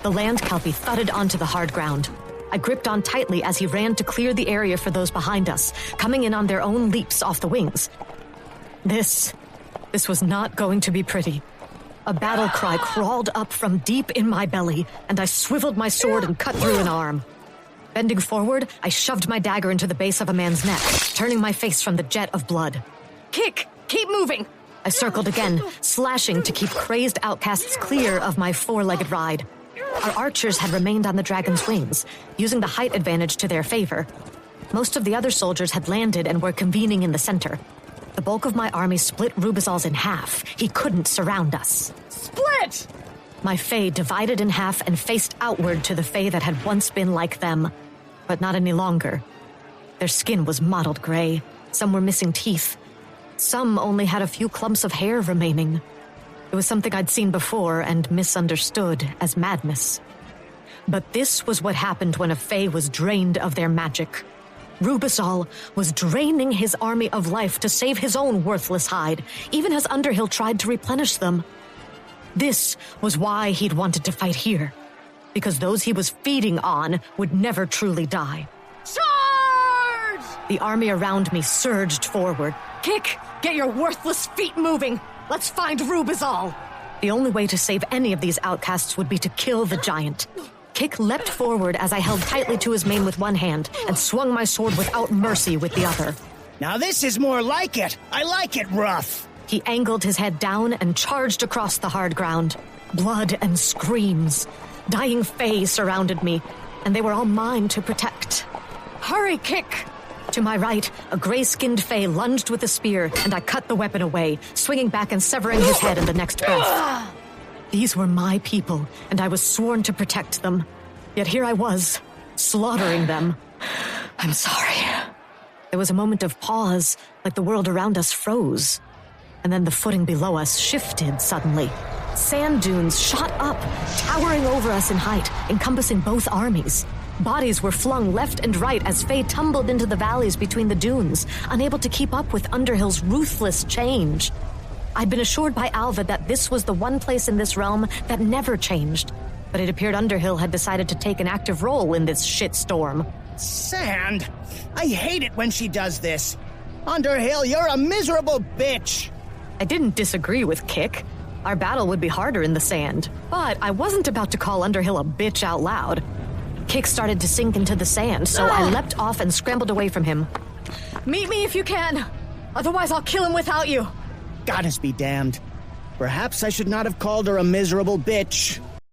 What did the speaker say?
The land kelpie thudded onto the hard ground. I gripped on tightly as he ran to clear the area for those behind us, coming in on their own leaps off the wings. This was not going to be pretty. A battle cry crawled up from deep in my belly, and I swiveled my sword and cut through an arm. Bending forward, I shoved my dagger into the base of a man's neck, turning my face from the jet of blood. Kick! Keep moving! I circled again, slashing to keep crazed outcasts clear of my four-legged ride. Our archers had remained on the dragon's wings, using the height advantage to their favor. Most of the other soldiers had landed and were convening in the center. The bulk of my army split Rubezahl's in half. He couldn't surround us. Split! My fae divided in half and faced outward to the fae that had once been like them, but not any longer. Their skin was mottled gray. Some were missing teeth. Some only had a few clumps of hair remaining. It was something I'd seen before and misunderstood as madness. But this was what happened when a fae was drained of their magic. Rubezahl was draining his army of life to save his own worthless hide, even as Underhill tried to replenish them. This was why he'd wanted to fight here, because those he was feeding on would never truly die. Charge! The army around me surged forward. Kick! Get your worthless feet moving! Let's find Rubezahl! The only way to save any of these outcasts would be to kill the giant. Kick leapt forward as I held tightly to his mane with one hand and swung my sword without mercy with the other. Now this is more like it. I like it rough. He angled his head down and charged across the hard ground. Blood and screams. Dying fae surrounded me, and they were all mine to protect. Hurry, Kick! To my right, a gray-skinned fae lunged with a spear, and I cut the weapon away, swinging back and severing his head in the next breath. These were my people, and I was sworn to protect them. Yet here I was, slaughtering them. I'm sorry. There was a moment of pause, like the world around us froze. And then the footing below us shifted suddenly. Sand dunes shot up, towering over us in height, encompassing both armies. Bodies were flung left and right as fae tumbled into the valleys between the dunes, unable to keep up with Underhill's ruthless change. I'd been assured by Alva that this was the one place in this realm that never changed, but it appeared Underhill had decided to take an active role in this shitstorm. Sand! I hate it when she does this. Underhill, you're a miserable bitch! I didn't disagree with Kick. Our battle would be harder in the sand, but I wasn't about to call Underhill a bitch out loud. Kick started to sink into the sand, so I leapt off and scrambled away from him. Meet me if you can, otherwise I'll kill him without you. Goddess be damned. Perhaps I should not have called her a miserable bitch.